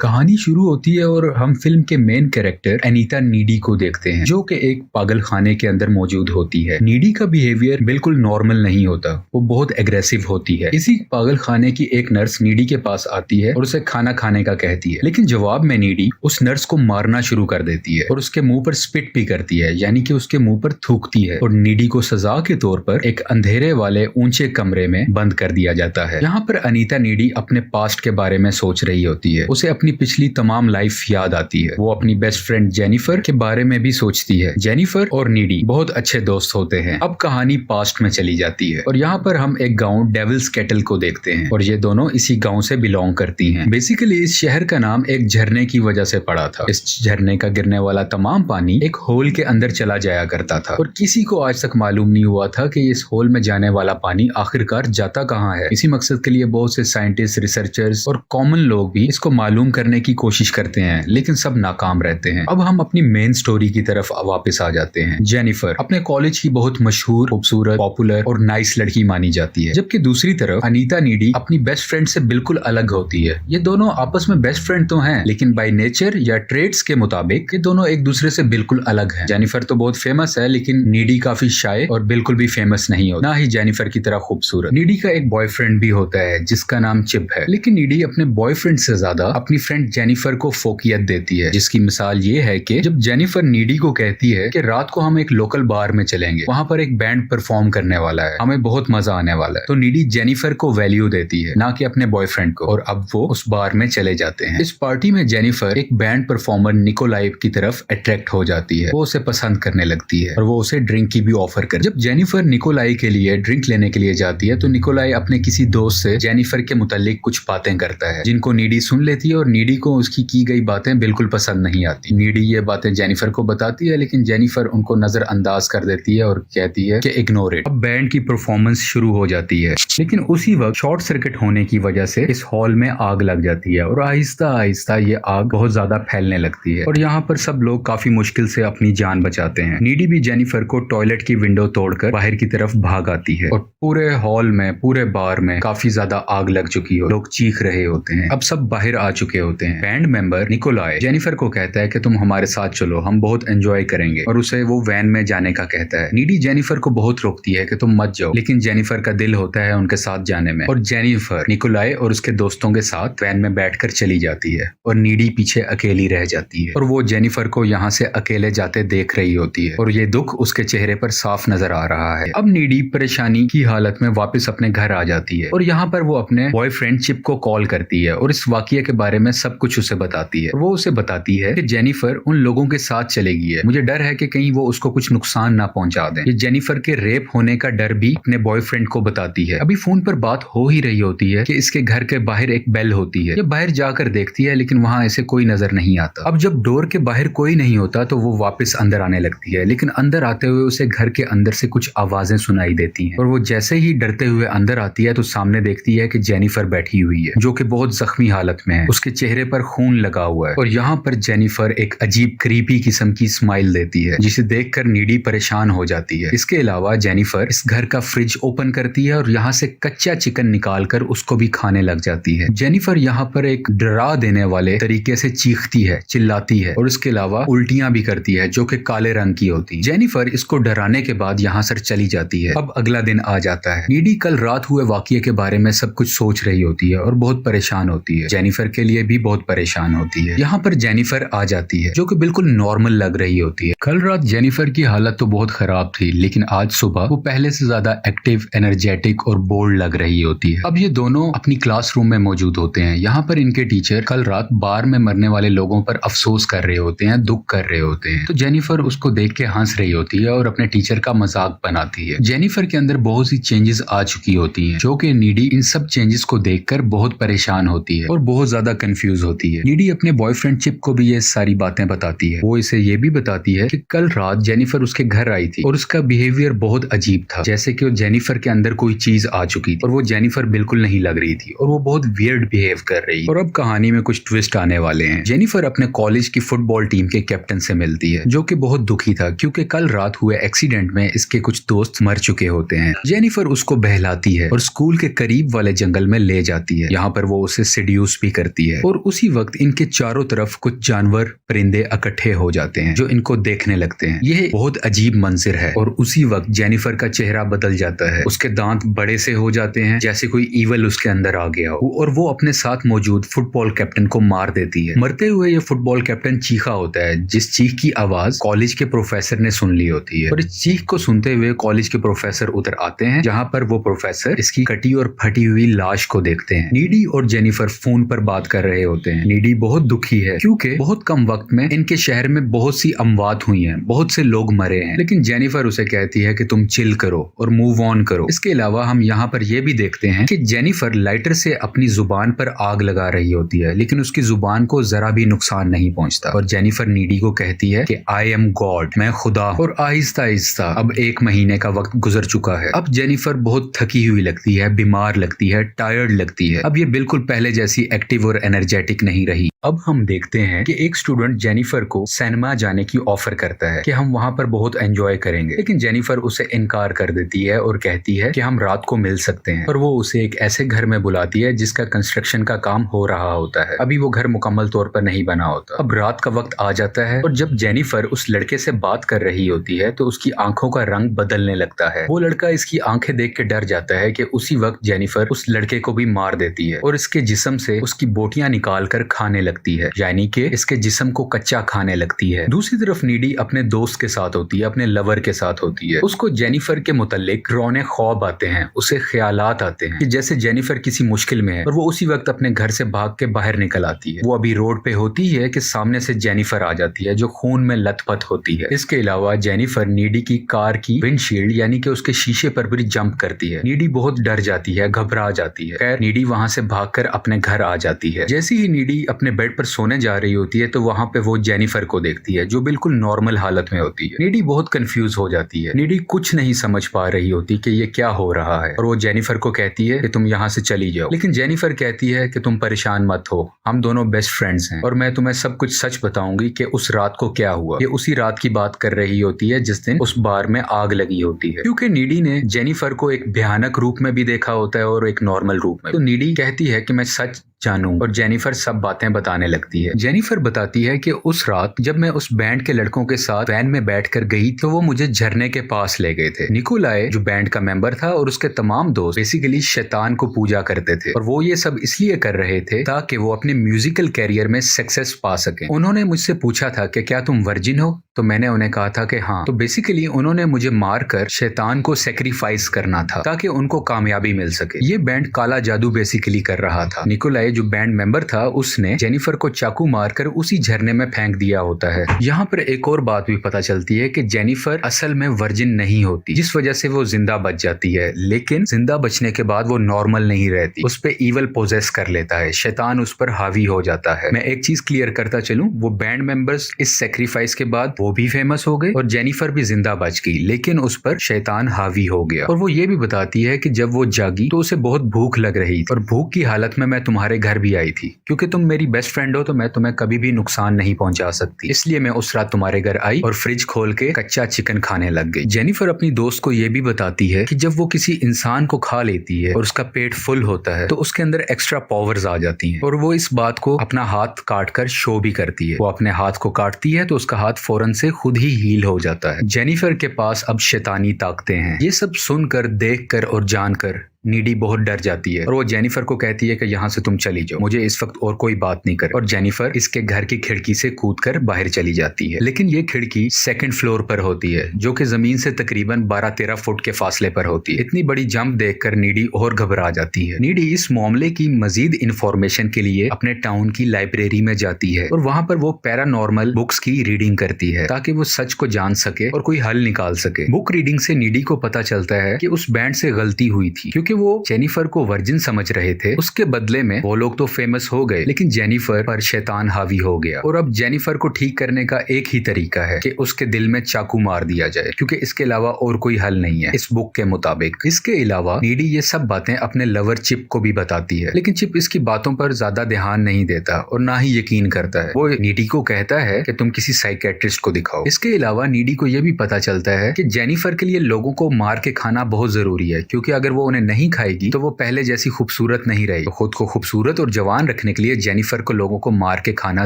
कहानी शुरू होती है और हम फिल्म के मेन कैरेक्टर अनीता नीडी को देखते हैं, जो कि एक पागल खाने के अंदर मौजूद होती है। नीडी का बिहेवियर बिल्कुल नॉर्मल नहीं होता, वो बहुत एग्रेसिव होती है। इसी पागल खाने की एक नर्स नीडी के पास आती है और उसे खाना खाने का कहती है, लेकिन जवाब में नीडी उस नर्स को मारना शुरू कर देती है और उसके मुंह पर स्पिट भी करती है, यानी कि उसके मुंह पर थूकती है। और नीडी को सजा के तौर पर एक अंधेरे वाले ऊंचे कमरे में बंद कर दिया जाता है। यहाँ पर अनीता नीडी अपने पास्ट के बारे में सोच रही होती है। उसे अपनी पिछली तमाम लाइफ याद आती है। वो अपनी बेस्ट फ्रेंड जेनिफर के बारे में भी सोचती है। जेनिफर और नीडी बहुत अच्छे दोस्त होते हैं। अब कहानी पास्ट में चली जाती है और यहाँ पर हम एक गांव डेविल्स केटल को देखते हैं और ये दोनों इसी गांव से बिलोंग करती हैं। बेसिकली इस शहर का नाम एक झरने की वजह से पड़ा था। इस झरने का गिरने वाला तमाम पानी एक होल के अंदर चला जाया करता था और किसी को आज तक मालूम नहीं हुआ था कि इस होल में जाने वाला पानी आखिरकार जाता कहाँ है। इसी मकसद के लिए बहुत से साइंटिस्ट, रिसर्चर्स और कॉमन लोग भी इसको मालूम करने की कोशिश करते हैं, लेकिन सब नाकाम रहते हैं। अब हम अपनी मेन स्टोरी की तरफ वापस आ जाते हैं। जेनिफर अपने कॉलेज की बहुत मशहूर, खूबसूरत, पॉपुलर और नाइस लड़की मानी जाती है, जबकि दूसरी तरफ अनीता नीडी अपनी बेस्ट फ्रेंड से बिल्कुल अलग होती है। ये दोनों आपस में बेस्ट फ्रेंड तो हैं, लेकिन बाय नेचर या ट्रेड्स के मुताबिक ये दोनों एक दूसरे से बिल्कुल अलग हैं। जेनिफर तो बहुत फेमस है, लेकिन नीडी काफी शाय और बिल्कुल भी फेमस नहीं होती, ना ही जेनिफर की तरह खूबसूरत। नीडी का एक बॉयफ्रेंड भी होता है जिसका नाम चिप है, लेकिन नीडी अपने बॉयफ्रेंड से ज्यादा अपनी फ्रेंड जेनिफर को फोकियत देती है, जिसकी मिसाल ये है कि जब जेनिफर नीडी को कहती है कि रात को हम एक लोकल बार में चलेंगे, वहां पर एक बैंड परफॉर्म करने वाला है, हमें बहुत मजा आने वाला है, तो नीडी जेनिफर को वैल्यू देती है, ना कि अपने बॉयफ्रेंड को। और अब वो उस बार में चले जाते हैं। इस पार्टी में जेनिफर एक बैंड परफॉर्मर निकोलाई की तरफ अट्रैक्ट हो जाती है। वो उसे पसंद करने लगती है और वो उसे ड्रिंक की भी ऑफर कर। जब जेनिफर निकोलाई के लिए ड्रिंक लेने के लिए जाती है तो निकोलाई अपने किसी दोस्त से जेनिफर के मुतालिक कुछ बातें करता है, जिनको नीडी सुन लेती है और नीडी को उसकी की गई बातें बिल्कुल पसंद नहीं आती। नीडी ये बातें जेनिफर को बताती है, लेकिन जेनिफर उनको नजरअंदाज कर देती है और कहती है कि इग्नोर इट। अब बैंड की परफॉर्मेंस शुरू हो जाती है, लेकिन उसी वक्त शॉर्ट सर्किट होने की वजह से इस हॉल में आग लग जाती है और आहिस्ता आहिस्ता ये आग बहुत ज्यादा फैलने लगती है और यहाँ पर सब लोग काफी मुश्किल से अपनी जान बचाते हैं। नीडी भी जेनिफर को टॉयलेट की विंडो तोड़कर बाहर की तरफ भाग आती है और पूरे हॉल में, पूरे बार में काफी ज्यादा आग लग चुकी हो। लोग चीख रहे होते हैं। अब सब बाहर आ चुके होते हैं। बैंड मेंबर निकोलाई जेनिफर को कहता है कि तुम हमारे साथ चलो, हम बहुत एंजॉय करेंगे, और उसे वो वैन में जाने का कहता है। नीडी जेनिफर को बहुत रोकती है कि तुम मत जाओ, लेकिन जेनिफर का दिल होता है उनके साथ जाने में और जेनिफर निकोलाई और उसके दोस्तों के साथ वैन में बैठकर चली जाती है और नीडी पीछे अकेली रह जाती है और वो जेनिफर को यहाँ से अकेले जाते देख रही होती है और ये दुख उसके चेहरे पर साफ नजर आ रहा है। अब नीडी परेशानी की हालत में वापस अपने घर आ जाती है और यहाँ पर वो अपने बॉयफ्रेंड चिप को कॉल करती है और इस वाकये के बारे में सब कुछ उसे बताती है। वो उसे बताती है कि जेनिफर उन लोगों के साथ चली गई है, मुझे डर है कि कहीं वो उसको कुछ नुकसान ना पहुंचा दें। ये जेनिफर के रेप होने का डर भी अपने बॉयफ्रेंड को बताती है। अभी फोन पर बात हो ही रही होती है कि इसके घर के बाहर एक बेल होती है। ये बाहर जाकर देखती है, लेकिन वहां ऐसे कोई नजर नहीं आता। अब जब डोर के बाहर कोई नहीं होता तो वो वापस अंदर आने लगती है, लेकिन अंदर आते हुए उसे घर के अंदर से कुछ आवाजें सुनाई देती हैं और वो जैसे ही डरते हुए अंदर आती है तो सामने देखती है कि जेनिफर बैठी हुई है, जो कि बहुत जख्मी हालत में है। उसके चेहरे पर खून लगा हुआ है और यहाँ पर जेनिफर एक अजीब क्रीपी किस्म की स्माइल देती है, जिसे देखकर नीडी परेशान हो जाती है। इसके अलावा जेनिफर इस घर का फ्रिज ओपन करती है और यहाँ से कच्चा चिकन निकालकर उसको भी खाने लग जाती है। जेनिफर यहाँ पर एक डरा देने वाले तरीके से चीखती है, चिल्लाती है और इसके अलावा उल्टियां भी करती है, जो कि काले रंग की होती है। जेनिफर इसको डराने के बाद यहाँ से चली जाती है। अब अगला दिन आ जाता है। नीडी कल रात हुए वाकये के बारे में सब कुछ सोच रही होती है और बहुत परेशान होती है। जेनिफर के लिए भी बहुत परेशान होती है। यहाँ पर जेनिफर आ जाती है, जो कि बिल्कुल नॉर्मल लग रही होती है। कल रात जेनिफर की हालत तो बहुत खराब थी, लेकिन आज सुबह वो पहले से ज्यादा एक्टिव, एनर्जेटिक और बोल्ड लग रही होती है। अब ये दोनों अपनी क्लासरूम में मौजूद होते हैं। यहाँ पर इनके टीचर कल रात बार में मरने वाले लोगों पर अफसोस कर रहे होते हैं, दुख कर रहे होते हैं। तो जेनिफर उसको देख के हंस रही होती है और अपने टीचर का मजाक बनाती है। जेनिफर के अंदर बहुत सी चेंजेस आ चुकी होती हैं, जो कि नीडी इन सब चेंजेस को देखकर बहुत परेशान होती है और बहुत ज्यादा कंफ्यूज होती है। नीडी अपने बॉयफ्रेंड चिप को भी ये सारी बातें बताती है। वो इसे ये भी बताती है कि कल रात जेनिफर उसके घर आई थी और उसका बिहेवियर बहुत अजीब था, जैसे कि वो जेनिफर के अंदर कोई चीज आ चुकी थी और वो जेनिफर बिल्कुल नहीं लग रही थी और वो बहुत वियर्ड बिहेव कर रही है। और अब कहानी में कुछ ट्विस्ट आने वाले हैं। जेनिफर अपने कॉलेज की फुटबॉल टीम के कैप्टन से मिलती है, जो कि बहुत दुखी था क्योंकि कल रात हुए एक्सीडेंट में इसके कुछ दोस्त मर चुके होते हैं। जेनिफर उसको बहलाती है और स्कूल के करीब वाले जंगल में ले जाती है। यहाँ पर वो उसे सेड्यूस भी करती है और और उसी वक्त इनके चारों तरफ कुछ जानवर परिंदे इकट्ठे हो जाते हैं जो इनको देखने लगते हैं। यह बहुत अजीब मंजर है और उसी वक्त जेनिफर का चेहरा बदल जाता है। उसके दांत बड़े से हो जाते हैं जैसे कोई ईवल उसके अंदर आ गया हो और वो अपने साथ मौजूद फुटबॉल कैप्टन को मार देती है। मरते हुए ये फुटबॉल कैप्टन चीखा होता है जिस चीख की आवाज कॉलेज के प्रोफेसर ने सुन ली होती है और इस चीख को सुनते हुए कॉलेज के प्रोफेसर उधर आते हैं जहाँ पर वो प्रोफेसर इसकी कटी और फटी हुई लाश को देखते हैं। नीडी और जेनिफर फोन पर बात कर रहे होते हैं। नीडी बहुत दुखी है क्योंकि बहुत कम वक्त में इनके शहर में बहुत सी अमवात हुई हैं, बहुत से लोग मरे हैं, लेकिन जेनिफर उसे कहती है कि तुम चिल करो और मूव ऑन करो। इसके अलावा हम यहाँ पर यह भी देखते हैं कि जेनिफर लाइटर से अपनी जुबान पर आग लगा रही होती है लेकिन उसकी जुबान को जरा भी नुकसान नहीं पहुंचता और जेनिफर नीडी को कहती है कि आई एम गॉड, मैं खुदा। और आहिस्ता आहिस्ता अब 1 महीने का वक्त गुजर चुका है। अब जेनिफर बहुत थकी हुई लगती है, बीमार लगती है, टायर्ड लगती है। अब ये बिल्कुल पहले जैसी एक्टिव और एनर्जेटिक नहीं रही। अब हम देखते हैं कि एक स्टूडेंट जेनिफर को सिनेमा जाने की ऑफर करता है कि हम वहां पर बहुत एंजॉय करेंगे, लेकिन जेनिफर उसे इनकार कर देती है और कहती है कि हम रात को मिल सकते हैं। और वो उसे एक ऐसे घर में बुलाती है जिसका कंस्ट्रक्शन का काम हो रहा होता है। अभी वो घर मुकम्मल तौर पर नहीं बना होता। अब रात का वक्त आ जाता है और जब जेनिफर उस लड़के से बात कर रही होती है तो उसकी आंखों का रंग बदलने लगता है। वो लड़का इसकी आंखें देख के डर जाता है कि उसी वक्त जेनिफर उस लड़के को भी मार देती है और इसके जिस्म से उसकी बोटियां निकाल कर खाने लगती है, यानी कि इसके जिस्म को कच्चा खाने लगती है। दूसरी तरफ नीडी अपने दोस्त के साथ होती है, अपने लवर के साथ होती है। उसको जेनिफर के मुतल्लिक रोने ख्वाब आते हैं, उसे ख्यालात आते हैं कि जैसे जेनिफर किसी मुश्किल में है और वो उसी वक्त अपने घर से भाग के बाहर निकल आती है। वो अभी रोड पे होती है कि सामने से जेनिफर आ जाती है जो खून में लथपथ होती है। इसके अलावा जेनिफर नीडी की कार की विंडशील्ड यानी कि उसके शीशे पर भी जंप करती है। नीडी बहुत डर जाती है, घबरा जाती है। खैर नीडी वहां से भागकर अपने घर आ जाती है। जैसे ही नीडी अपने बेड पर सोने जा रही होती है तो वहां पे वो जेनिफर को देखती है जो बिल्कुल नॉर्मल हालत में होती है। नीडी बहुत कंफ्यूज हो जाती है। नीडी कुछ नहीं समझ पा रही होती कि ये क्या हो रहा है और वो जेनिफर को कहती है कि तुम यहाँ से चली जाओ, लेकिन जेनिफर कहती है कि तुम परेशान मत हो, हम दोनों बेस्ट फ्रेंड्स हैं और मैं तुम्हें सब कुछ सच बताऊंगी कि उस रात को क्या हुआ। ये उसी रात की बात कर रही होती है जिस दिन उस बार में आग लगी होती है। क्योंकि नीडी ने जेनिफर को एक भयानक रूप में भी देखा होता है और एक नॉर्मल रूप में, तो नीडी कहती है कि मैं सच जानूं और जेनिफर सब बातें बताने लगती है। जेनिफर बताती है कि उस रात जब मैं उस बैंड के लड़कों के साथ वैन में बैठकर गई तो वो मुझे झरने के पास ले गए थे। निकोलाय जो बैंड का मेंबर था और उसके तमाम दोस्त बेसिकली शैतान को पूजा करते थे और वो ये सब इसलिए कर रहे थे ताकि वो अपने म्यूजिकल कैरियर में सक्सेस पा सके। उन्होंने मुझसे पूछा था कि क्या तुम वर्जिन हो, तो मैंने उन्हें कहा था कि हाँ। तो बेसिकली उन्होंने मुझे मारकर शैतान को सेक्रीफाइस करना था ताकि उनको कामयाबी मिल सके। ये बैंड काला जादू बेसिकली कर रहा था। निकोलाय जो बैंड मेंबर था उसने जेनिफर को चाकू मारकर उसी झरने में फेंक दिया होता है। यहाँ पर एक और बात भी पता चलती है कि जेनिफर असल में वर्जिन नहीं होती, जिस वजह से वो जिंदा बच जाती है, लेकिन जिंदा बचने के बाद वो नॉर्मल नहीं रहती। उस पे ईवल पोजेस कर लेता है, शैतान उस पर हावी हो जाता है। मैं एक चीज क्लियर करता चलूं, वो बैंड मेंबर्स इस सेक्रीफाइस के बाद वो भी फेमस हो गए और जेनिफर भी जिंदा बच गई, लेकिन उस पर शैतान हावी हो गया। और वो ये भी बताती है कि जब वो जागी तो उसे बहुत भूख लग रही थी और भूख की हालत में मैं तुम्हारे घर भी आई थी, क्योंकि तुम मेरी बेस्ट फ्रेंड हो तो मैं तुम्हें कभी भी नुकसान नहीं पहुंचा सकती, इसलिए मैं उस रात तुम्हारे घर आई और फ्रिज खोल के कच्चा चिकन खाने लग गई। जेनिफर अपनी दोस्त को यह भी बताती है कि जब वो किसी इंसान को खा लेती है और उसका पेट फुल होता है तो उसके अंदर एक्स्ट्रा पावर्स आ जाती हैं और वो इस बात को अपना हाथ काट कर शो भी करती है। वो अपने हाथ को काटती है तो उसका हाथ फौरन से खुद ही हील हो जाता है। जेनिफर के पास अब शैतानी ताकतें हैं। ये सब सुनकर, देखकर और जानकर नीडी बहुत डर जाती है और वो जेनिफर को कहती है कि यहाँ से तुम चली जाओ, मुझे इस वक्त और कोई बात नहीं कर। और जेनिफर इसके घर की खिड़की से कूदकर बाहर चली जाती है, लेकिन ये खिड़की 2nd फ्लोर पर होती है जो कि जमीन से तकरीबन 12-13 फुट के फासले पर होती है। इतनी बड़ी जंप देखकर नीडी और घबरा जाती है। नीडी इस मामले की मजीद इंफॉर्मेशन के लिए अपने टाउन की लाइब्रेरी में जाती है और वहां पर वो पैरानॉर्मल बुक्स की रीडिंग करती है ताकि वो सच को जान सके और कोई हल निकाल सके। बुक रीडिंग से नीडी को पता चलता है कि उस बैंड से गलती हुई थी, क्योंकि वो जेनिफर को वर्जिन समझ रहे थे। उसके बदले में वो लोग तो फेमस हो गए, लेकिन जेनिफर पर शैतान हावी हो गया और अब जेनिफर को ठीक करने का एक ही तरीका है कि उसके दिल में चाकू मार दिया जाए, क्योंकि इसके अलावा और कोई हल नहीं है इस बुक के मुताबिक। इसके अलावा नीडी ये सब बातें अपने लवर चिप को भी बताती है, लेकिन चिप इसकी बातों पर ज्यादा ध्यान नहीं देता और ना ही यकीन करता है। वो नीडी को कहता है कि तुम किसी साइकेट्रिस्ट को दिखाओ। इसके अलावा नीडी को यह भी पता चलता है कि जेनिफर के लिए लोगों को मार के खाना बहुत जरूरी है, क्योंकि अगर वो उन्हें नहीं नहीं खाएगी तो वो पहले जैसी खूबसूरत नहीं रही। तो खुद को खूबसूरत और जवान रखने के लिए जेनिफर को लोगों को मार के खाना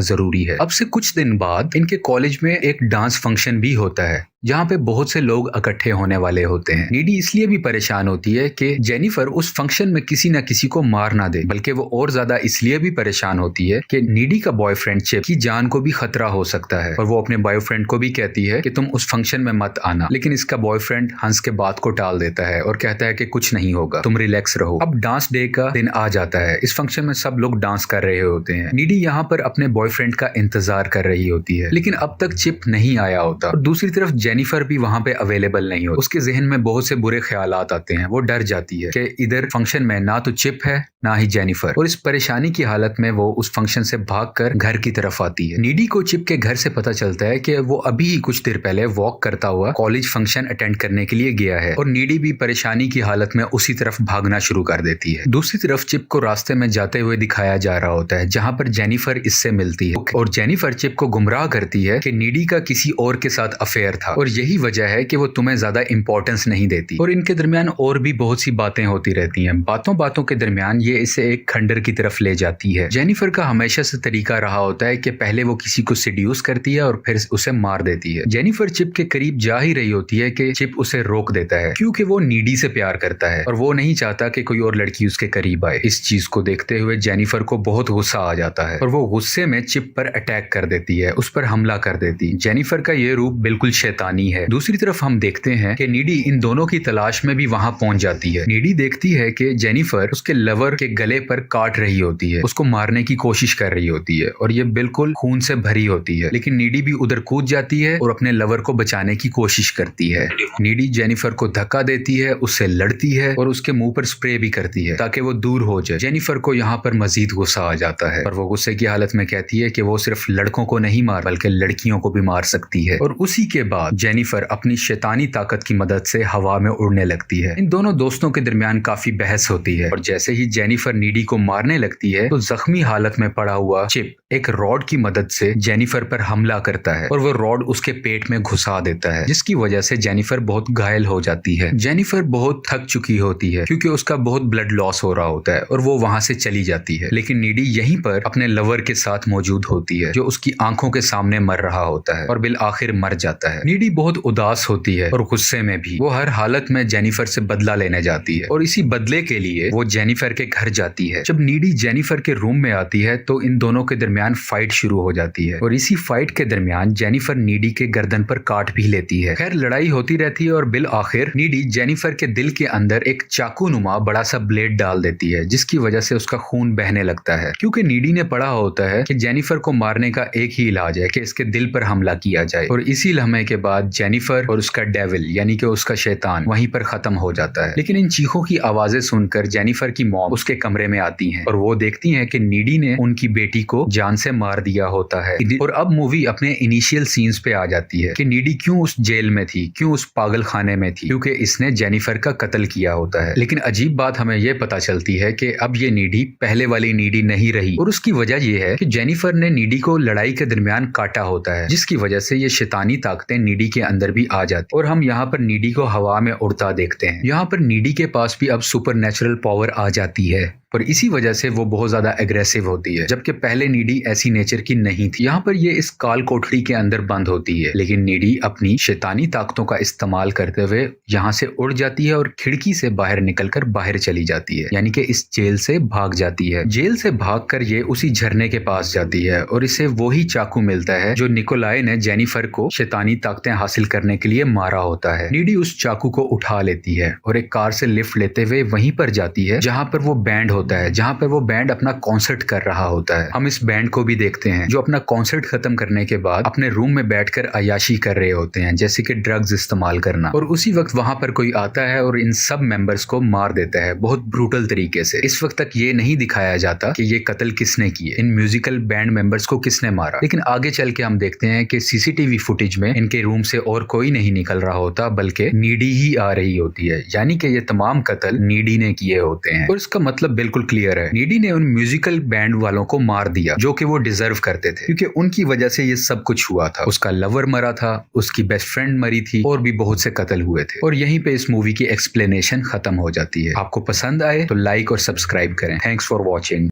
जरूरी है। अब से कुछ दिन बाद इनके कॉलेज में एक डांस फंक्शन भी होता है जहाँ पे बहुत से लोग इकट्ठे होने वाले होते हैं। नीडी इसलिए भी परेशान होती है कि जेनिफर उस फंक्शन में किसी न किसी को मार ना दे, बल्कि वो और ज्यादा इसलिए भी परेशान होती है कि नीडी का बॉयफ्रेंड चिप की जान को भी खतरा हो सकता है। और वो अपने बॉयफ्रेंड को भी कहती है कि तुम उस फंक्शन में मत आना, लेकिन इसका बॉयफ्रेंड हंस के बात को टाल देता है और कहता है कि कुछ नहीं होगा, तुम रिलैक्स रहो। अब डांस डे का दिन आ जाता है। इस फंक्शन में सब लोग डांस कर रहे होते हैं। नीडी यहाँ पर अपने बॉयफ्रेंड का इंतजार कर रही होती है, लेकिन अब तक चिप नहीं आया होता। और दूसरी तरफ जेनिफर भी वहां पे अवेलेबल नहीं होती। उसके जहन में बहुत से बुरे ख्यालात आते हैं। वो डर जाती है कि इधर फंक्शन में ना तो चिप है ना ही जेनिफर। और इस परेशानी की हालत में वो उस फंक्शन से भागकर घर की तरफ आती है। नीडी को चिप के घर से पता चलता है कि वो अभी ही कुछ देर पहले वॉक करता हुआ कॉलेज फंक्शन अटेंड करने के लिए गया है। और नीडी भी परेशानी की हालत में उसी तरफ भागना शुरू कर देती है। दूसरी तरफ चिप को रास्ते में जाते हुए दिखाया जा रहा होता है, जहां पर जेनिफर इससे मिलती है। और जेनिफर चिप को गुमराह करती है कि नीडी का किसी और के साथ अफेयर था और यही वजह है कि वो तुम्हें ज्यादा इंपॉर्टेंस नहीं देती। और इनके दरमियान और भी बहुत सी बातें होती रहती हैं। बातों बातों के दरमियान ये इसे एक खंडर की तरफ ले जाती है। जेनिफर का हमेशा से तरीका रहा होता है कि पहले वो किसी को सिड्यूस करती है और फिर उसे मार देती है। जेनिफर चिप के करीब जा ही रही होती है कि चिप उसे रोक देता है, क्योंकि वो नीडी से प्यार करता है और वो नहीं चाहता कि कोई और लड़की उसके करीब आए। इस चीज को देखते हुए जेनिफर को बहुत गुस्सा आ जाता है और वो गुस्से में चिप पर अटैक कर देती है, उस पर हमला कर देती। जेनिफर का ये रूप बिल्कुल शैतानी है। दूसरी तरफ हम देखते हैं कि नीडी इन दोनों की तलाश में भी वहां पहुंच जाती है। नीडी देखती है कि जेनिफर उसके लवर के गले पर काट रही होती है, उसको मारने की कोशिश कर रही होती है और ये बिल्कुल खून से भरी होती है। लेकिन नीडी भी उधर कूद जाती है और अपने लवर को बचाने की कोशिश करती है। नीडी जेनिफर को धक्का देती है, उससे लड़ती है और उसके मुंह पर स्प्रे भी करती है ताकि वो दूर हो जाए। जेनिफर को यहाँ पर मजीद गुस्सा आ जाता है और वो गुस्से की हालत में कहती है कि वो सिर्फ लड़कों को नहीं मार बल्कि लड़कियों को भी मार सकती है। और उसी के बाद जेनिफर अपनी शैतानी ताकत की मदद से हवा में उड़ने लगती है। इन दोनों दोस्तों के दरमियान काफी बहस होती है और जैसे ही जेनिफर नीडी को मारने लगती है तो जख्मी हालत में पड़ा हुआ चिप एक रॉड की मदद से जेनिफर पर हमला करता है और वो रॉड उसके पेट में घुसा देता है, जिसकी वजह से जेनिफर बहुत घायल हो जाती है। जेनिफर बहुत थक चुकी होती है क्योंकि उसका बहुत ब्लड लॉस हो रहा होता है और वो वहां से चली जाती है। लेकिन नीडी यहीं पर अपने लवर के साथ मौजूद होती है जो उसकी आंखों के सामने मर रहा होता है और बिल आखिर मर जाता है। नीडी बहुत उदास होती है और गुस्से में भी वो हर हालत में जेनिफर से बदला लेने जाती है और इसी बदले के लिए वो जेनिफर के घर जाती है। जब नीडी जेनिफर के रूम में आती है तो इन दोनों के दरमियान फाइट शुरू हो जाती है और इसी फाइट के दरमियान जेनिफर नीडी के गर्दन पर काट भी लेती है। खैर लड़ाई होती रहती है और बिल आखिर नीडी जेनिफर के दिल के अंदर एक चाकू नुमा बड़ा सा ब्लेड डाल देती है, जिसकी वजह से उसका खून बहने लगता है। क्योंकि नीडी ने पढ़ा होता है कि जेनिफर को मारने का एक ही इलाज है कि इसके दिल पर हमला किया जाए। और इसी लम्हे के बाद जेनिफर और उसका डेविल यानी कि उसका शैतान वहीं पर खत्म हो जाता है। लेकिन इन चीखों की आवाजें सुनकर जेनिफर की मॉम उसके कमरे में आती हैं और वो देखती हैं कि नीडी ने उनकी बेटी को जान से मार दिया होता है। और अब मूवी अपने इनिशियल सीन्स पे आ जाती है कि नीडी क्यों उस जेल में थी, क्यों उस पागल खाने में थी, क्योंकि इसने जेनिफर का कत्ल किया होता है। लेकिन अजीब बात हमें यह पता चलती है कि अब ये नीडी पहले वाली नीडी नहीं रही और उसकी वजह यह है कि जेनिफर ने नीडी को लड़ाई के दरमियान काटा होता है, जिसकी वजह से ये शैतानी ताकतें नीडी के अंदर भी आ जाती। और हम यहाँ पर नीडी को हवा में उड़ता देखते हैं। यहाँ पर नीडी के पास भी अब सुपर नेचुरल पावर आ जाती है और इसी वजह से वो बहुत ज्यादा एग्रेसिव होती है, जबकि पहले नीडी ऐसी नेचर की नहीं थी। यहाँ पर ये इस काल कोठरी के अंदर बंद होती है, लेकिन नीडी अपनी शैतानी ताकतों का इस्तेमाल करते हुए यहाँ से उड़ जाती है और खिड़की से बाहर निकलकर बाहर चली जाती है, यानी कि इस जेल से भाग जाती है। जेल से भागकर ये उसी झरने के पास जाती है और इसे वही चाकू मिलता है जो निकोलाई ने जेनिफर को शैतानी ताकतें हासिल करने के लिए मारा होता है। नीडी उस चाकू को उठा लेती है और एक कार से लिफ्ट लेते हुए वहीं पर जाती है जहाँ पर वो बैंड होता है, जहां पर वो बैंड अपना कॉन्सर्ट कर रहा होता है। हम इस बैंड को भी देखते हैं जो अपना कॉन्सर्ट खत्म करने के बाद अपने रूम में बैठकर अयाशी कर रहे होते हैं, जैसे कि ड्रग्स इस्तेमाल करना। और उसी वक्त वहां पर कोई आता है और इन सब मेंबर्स को मार देता है बहुत ब्रूटल तरीके से। इस वक्त तक ये नहीं दिखाया जाता कि ये कत्ल किसने किए, इन म्यूजिकल बैंड मेंबर्स को किसने मारा। लेकिन आगे चल के हम देखते हैं कि सीसीटीवी फुटेज में इनके रूम से और कोई नहीं निकल रहा होता बल्कि नीडी ही आ रही होती है, यानी कि ये तमाम कत्ल नीडी ने किए होते हैं। और इसका मतलब बिल्कुल क्लियर है, नीडी ने उन म्यूजिकल बैंड वालों को मार दिया जो कि वो डिजर्व करते थे, क्योंकि उनकी वजह से ये सब कुछ हुआ था। उसका लवर मरा था, उसकी बेस्ट फ्रेंड मरी थी और भी बहुत से कत्ल हुए थे। और यहीं पे इस मूवी की एक्सप्लेनेशन खत्म हो जाती है। आपको पसंद आए तो लाइक और सब्सक्राइब करें। Thanks for watching.